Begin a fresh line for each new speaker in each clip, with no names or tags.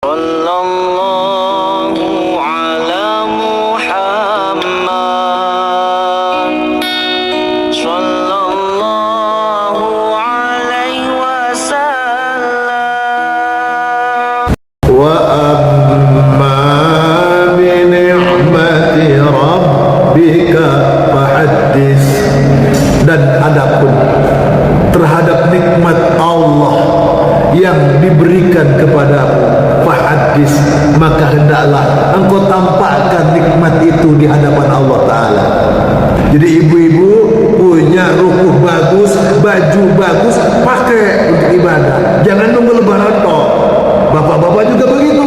Sallallahu ala Muhammad Sallallahu alaihi wasallam.
Wa amma bi ni'mati rabbika fahaddits. Dan adapun terhadap nikmat Allah yang diberikan kepadamu, fahaddits, maka hendaklah engkau tampakkan nikmat itu di hadapan Allah Ta'ala. Jadi ibu-ibu punya rukuh bagus, baju bagus, pakai untuk ibadah. Jangan nunggu lebaran toh. Bapak-bapak juga begitu,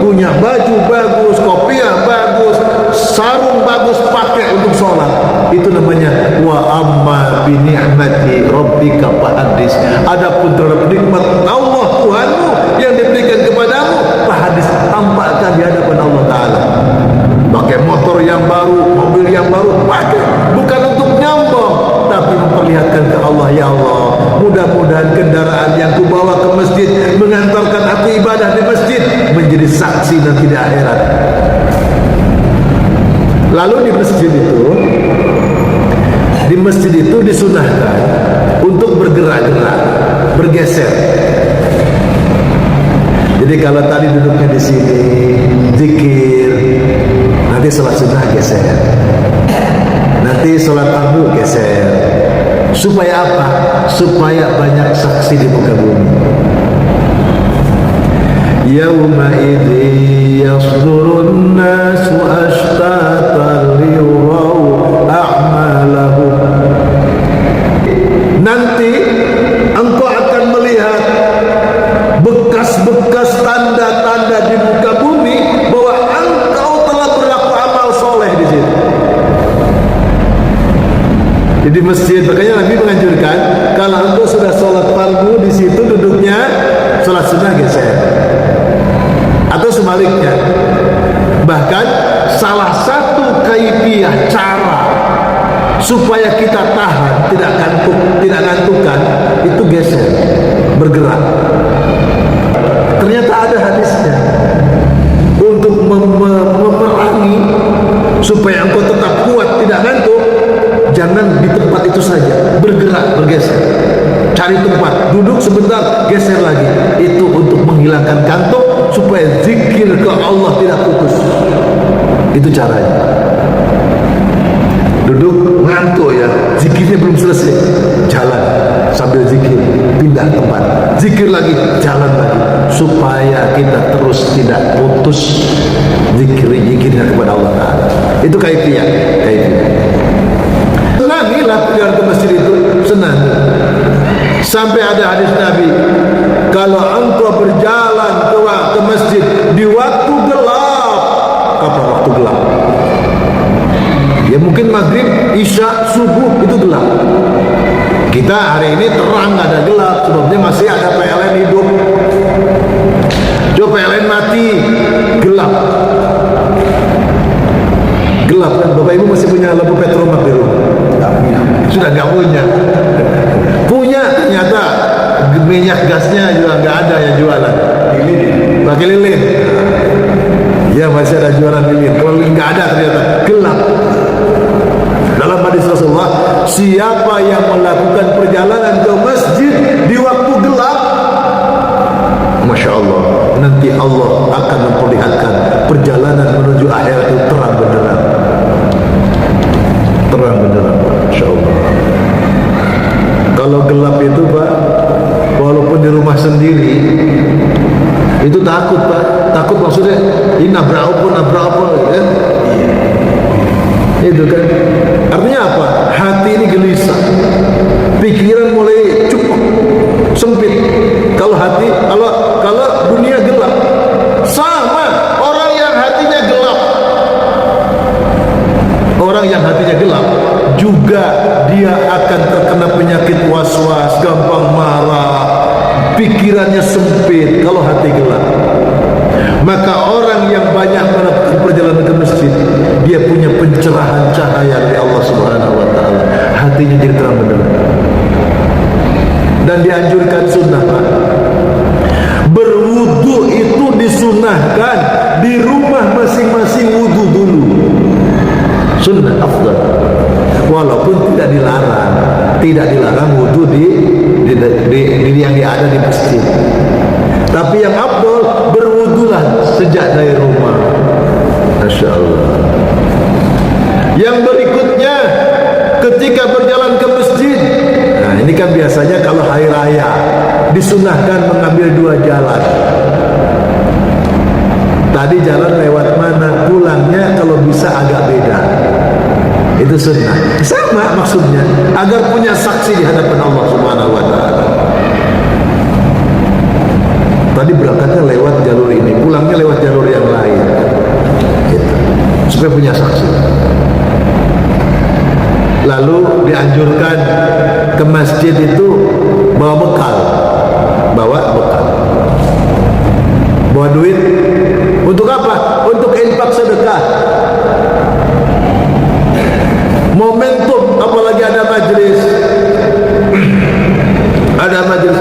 punya baju bagus, kopiah bagus, sarung bagus, pakai untuk sholat. Itu namanya wa amma bi ni'mati rabbika fahaddits. Adapun terhadap nikmat Allah Tuhanmu yang diberikan kepadamu, fahaddits, tampakkan di hadapan Allah Ta'ala. Pakai motor yang baru, mobil yang baru, pakai, bukan untuk nyombong, tapi memperlihatkan ke Allah, ya Allah, mudah-mudahan kendaraan yang kubawa ke masjid mengantarkan aku ibadah di masjid menjadi saksi nanti di akhirat. Lalu di masjid itu disunahkan untuk bergerak-gerak, bergeser. Jadi kalau tadi duduknya di sini, zikir, nanti sholat sunnah geser, nanti sholat fardu geser. Supaya apa? Supaya banyak saksi di muka bumi. Yauma idzi yasdurun nasu ashtatan liyuraw a'malahum. Nanti engkau akan melihat bekas-bekas tanda-tanda di muka bumi bahwa engkau telah berlaku amal soleh di situ. Jadi masjid, makanya Nabi menganjurkan kalau engkau sudah sholat fardu di situ duduknya, sholat sunnah geser. Atau sebaliknya. Bahkan salah satu kaifiah cara supaya kita tahan, tidak ngantukan, itu geser, bergerak. Ternyata ada hadisnya untuk memerangi supaya engkau tetap kuat, tidak ngantuk. Jangan di tempat itu saja, bergerak, bergeser, cari tempat, duduk sebentar, geser lagi. Itu untuk menghilangkan kantuk supaya zikir ke Allah tidak putus. Itu caranya. Duduk ngantuk ya, zikirnya belum selesai, jalan sambil zikir, pindah tempat, zikir lagi, jalan lagi, supaya kita terus tidak putus zikirnya kepada Allah Ta'ala. Itu kaifiah. Senangilah perjalanan ke masjid itu, senang. Sampai ada hadis Nabi, kalau engkau berjalan ke masjid di waktu gelap. Kapan waktu gelap? Ya mungkin maghrib, isya, subuh itu gelap. Kita hari ini terang, nggak ada gelap, sebabnya masih ada PLN hidup. Coba PLN mati, gelap. Gelap kan? Bapak Ibu masih punya lampu petromak di rumah? Sudah nggak punya. Punya ternyata minyak gasnya juga nggak ada yang jualan. Pakai lilin. Ya masih ada jualan lilin. Kalau lilin nggak ada ternyata gelap. Dalam hadis Rasulullah, siapa yang melakukan perjalanan ke masjid di waktu gelap, Masya Allah, nanti Allah akan memperlihatkan perjalanan menuju akhirat itu terang benderang. Terang benderang, Masya Allah. Kalau gelap itu Pak, walaupun di rumah sendiri, itu takut Pak. Takut maksudnya, ini nabrak apa ya? Itu kan artinya apa? Hati ini gelisah, pikiran mulai cukup sempit. Kalau dunia gelap, sama orang yang hatinya gelap. Orang yang hatinya gelap juga dia akan terkena penyakit was-was, gampang marah, pikirannya sempit kalau hati gelap. Maka orang yang banyak melakukan perjalanan ke masjid, dia punya pencerahan cahaya dari Allah Subhanahu wa Ta'ala. Hatinya jadi terang benderang. Dan dianjurkan sunnah Pak, disunahkan di rumah masing-masing wudu dulu. Sunnah afdal. Walaupun tidak dilarang wudu di yang ada di masjid. Tapi yang afdal berwudulah sejak dari rumah. Masya Allah. Yang berikutnya ketika berjalan ke masjid. Nah ini kan biasanya kalau hari raya disunahkan mengambil dua jalan. Tadi jalan lewat mana, pulangnya kalau bisa agak beda. Itu sunnah. Sama maksudnya, agar punya saksi di hadapan Allah Subhanahu wa taala. Tadi berangkatnya lewat jalur ini, pulangnya lewat jalur yang lain. Gitu. Supaya punya saksi. Lalu dianjurkan ke masjid itu bawa bekal. Bawa duit. Untuk apa? Untuk infak sedekah. Momentum, apalagi ada majlis.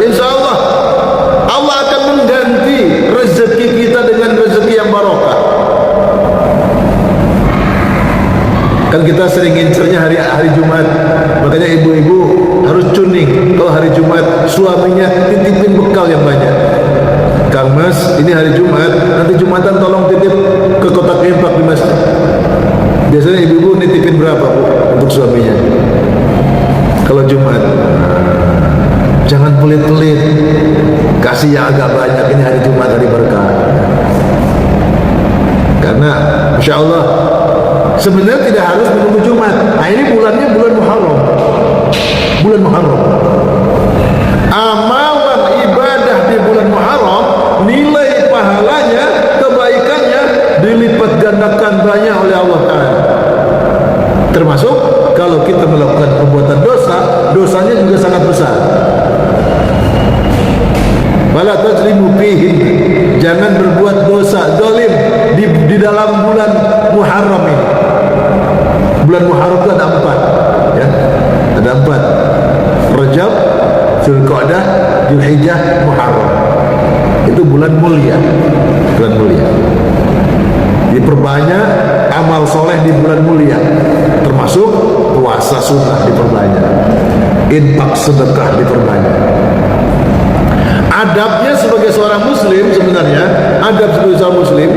Insya Allah Allah akan mengganti rezeki kita dengan rezeki yang barokah. Kan kita sering incernya hari Jumat. Makanya ibu-ibu harus tuning. Kalau hari Jumat suaminya titipin bekal yang banyak. Kang Mas, ini hari Jumat, nanti Jumatan tolong titip ke kotak infak di masjid. Biasanya ibu-ibu nitipin berapa Bu untuk suaminya? Kalau Jumat, jangan pelit-pelit, kasih yang agak banyak, ini hari Jumat, hari berkah. Karena Masya Allah sebenarnya tidak harus menunggu Jumat. Nah ini bulannya bulan Muharram. Amalan ibadah di bulan Muharram, nilai pahalanya, kebaikannya dilipat gandakan banyak oleh Allah Ta'ala. Termasuk kalau kita melakukan perbuatan dosa, dosanya juga sangat besar. Wala tajlimu fihim, jangan berbuat dosa zalim di dalam bulan Muharram ini. Bulan Muharram itu ada 4, ya. Ada 4. Rajab, Zulqa'dah, Dzulhijjah, Muharram. Itu bulan mulia. Diperbanyak amal soleh di bulan mulia, termasuk puasa sunnah diperbanyak, infak sedekah diperbanyak. Adabnya sebagai seorang muslim, sebenarnya adab sebagai seorang muslim,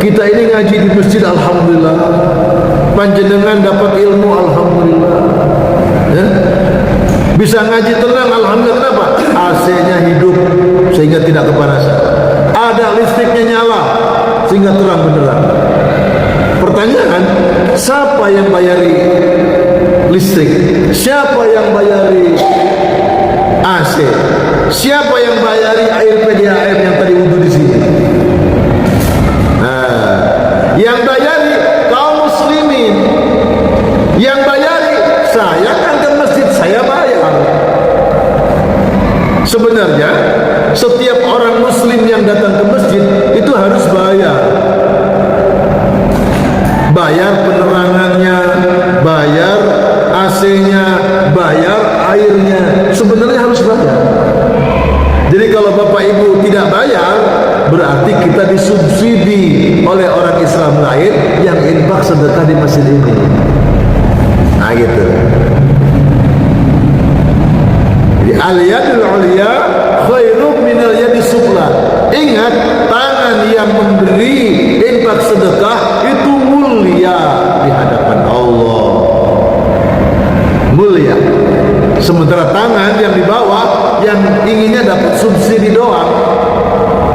kita ini ngaji di masjid, alhamdulillah. Panjenengan dapat ilmu, alhamdulillah, ya. Bisa ngaji tenang, alhamdulillah. Kenapa? AC-nya hidup sehingga tidak kepanasan, ada listriknya nyala sehingga terang benderang. Pertanyaan, siapa yang bayari listrik? Siapa yang bayari AC? Siapa yang bayari air PDAM yang tadi wudhu di sini? Nah, yang bayari kaum muslimin. Yang bayari saya kan ke masjid, saya bayar. Sebenarnya setiap orang muslim yang datang ke masjid itu harus bayar. Bayar penerangannya, bayar AC-nya, bayar airnya. Sebenarnya harus bayar. Jadi kalau Bapak Ibu tidak bayar, berarti kita disubsidi oleh orang Islam lain yang infak sedekah di masjid ini. Nah gitu. Jadi al-yadul ulya khairum minal yadi sufla. Ingat, tangan yang memberi infak sedekah itu mulia di hadapan Allah. Mulia. Sementara tangan yang di bawah yang inginnya dapat subsidi doang,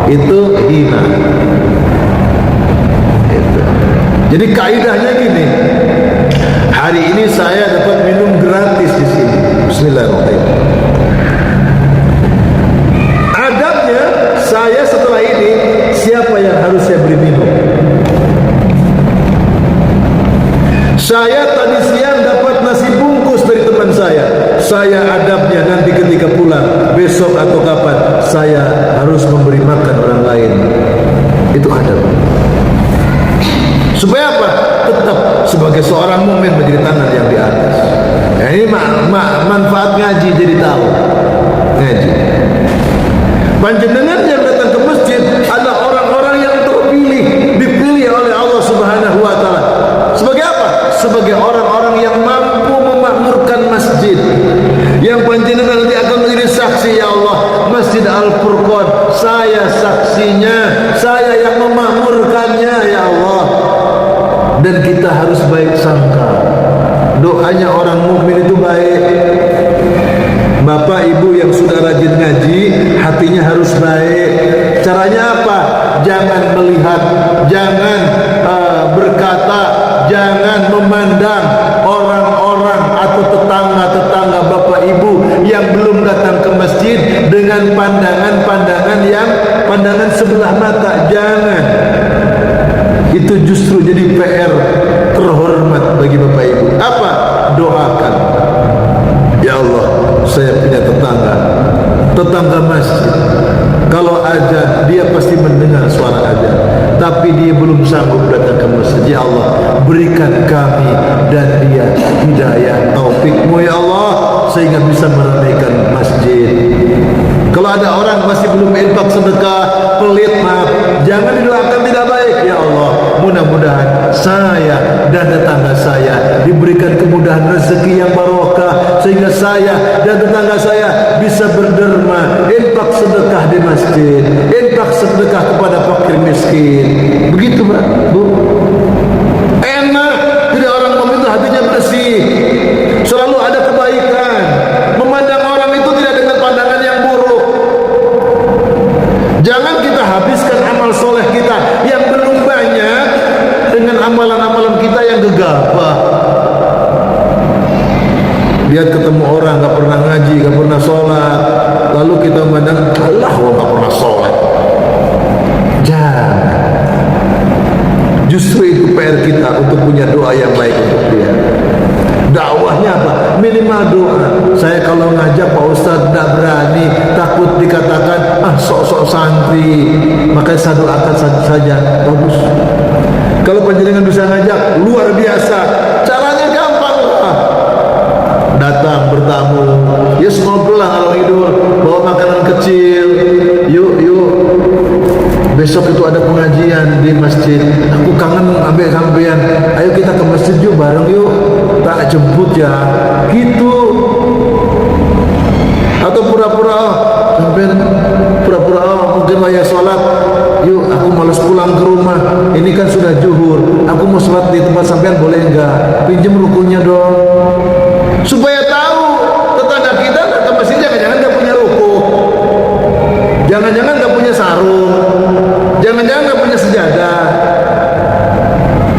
itu hina. Itu. Jadi kaidahnya gini. Hari ini saya dapat minum gratis di sini. Bismillahirrahmanirrahim. Adabnya saya setelah ini, siapa yang harus saya beri minum? Saya tadi siang dapat nasi bungkus dari teman saya. Saya adabnya nanti ketika pulang, besok atau kapan, saya harus memberi makan orang lain. Itu adab. Supaya apa? Tetap sebagai seorang mukmin menjadi tangan yang di atas. Nah, ini manfaat ngaji, jadi tahu. Ngaji. Panjenengan yang datang ke masjid adalah orang-orang yang saya yang memakmurkannya ya Allah. Dan kita harus baik sangka. Doanya orang mukmin itu baik. Bapak ibu yang sudah rajin ngaji, hatinya harus baik. Caranya apa? Jangan melihat, jangan berkata, jangan memandang orang-orang atau tetangga-tetangga bapak ibu yang belum datang ke masjid dengan pandangan-pandangan yang pandangan sebelah mata. Jangan. Itu justru jadi PR terhormat bagi bapak ibu. Apa? Doakan. Ya Allah, saya punya tetangga masjid. Kalau ada, dia pasti mendengar suara azan, tapi dia belum sanggup datang ke masjid. Ya Allah, berikan kami dan dia hidayah taufik-Mu ya Allah, sehingga bisa meramaikan masjid. Kalau ada orang masih belum infak sedekah, pelit, maaf, jangan didoakan tidak baik. Ya Allah, mudah-mudahan saya dan tetangga saya diberikan kemudahan rezeki yang barokah, sehingga saya dan tetangga saya bisa berderma, infak sedekah di masjid, infak sedekah kepada fakir miskin. Begitu Pak, Bu. Enak, jadi orang mukmin itu hatinya bersih, selalu ada kebaikan, memandang orang itu tidak dengan pandangan yang buruk. Jangan kita habiskan amal soleh kita yang belum banyak dengan amalan-amalan kita yang gegabah. Lihat ketemu orang gak pernah ngaji, gak pernah sholat, lalu kita memandang, Allah gak pernah sholat. Jangan. Justru itu PR kita untuk punya doa yang baik untuk dia. Dakwahnya apa? Minimal doa. Saya kalau ngajak Pak Ustadz tidak berani, takut dikatakan sok-sok santri, makanya saya doakan saja. Bagus. Kalau panjenengan bisa ngajak, luar biasa. Caranya gampang lah. Datang bertamu, ya ngobrol lah kalau hidup, bawa makanan kecil. Yuk. Besok itu ada pengajian di masjid. Aku kangen ambil sampean. Ayo kita ke masjid yuk bareng yuk. Tak jemput ya. Gitu. Atau pura-pura sampean mungkin waya sholat. Yuk aku malas pulang ke rumah. Ini kan sudah zuhur. Aku mau sholat di tempat sampean boleh enggak? Pinjem rukunya dong. Supaya tahu tetangga kita ke masjid jangan-jangan enggak punya ruku. Jangan-jangan enggak punya sarung. Jangan-jangan enggak punya sejadah.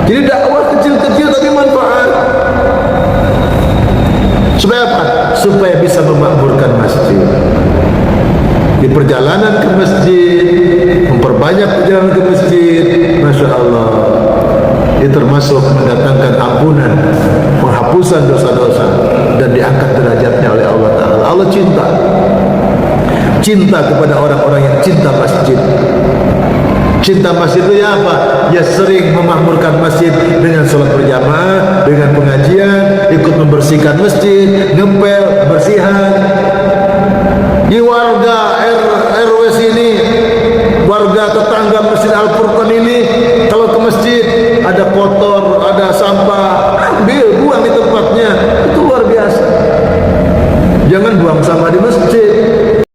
Jadi dakwah kecil-kecil tapi manfaat. Supaya apa? Supaya bisa memakmurkan masjid. Di perjalanan ke masjid, memperbanyak perjalanan ke masjid, Masya Allah, itu termasuk mendatangkan ampunan, penghapusan dosa-dosa, dan diangkat derajatnya oleh Allah Ta'ala. Allah cinta kepada orang-orang yang cinta masjid. Cinta masjid itu ya apa? Ya sering memakmurkan masjid dengan sholat berjamaah, dengan pengajian, ikut membersihkan masjid, ngepel, bersihan. Di warga RW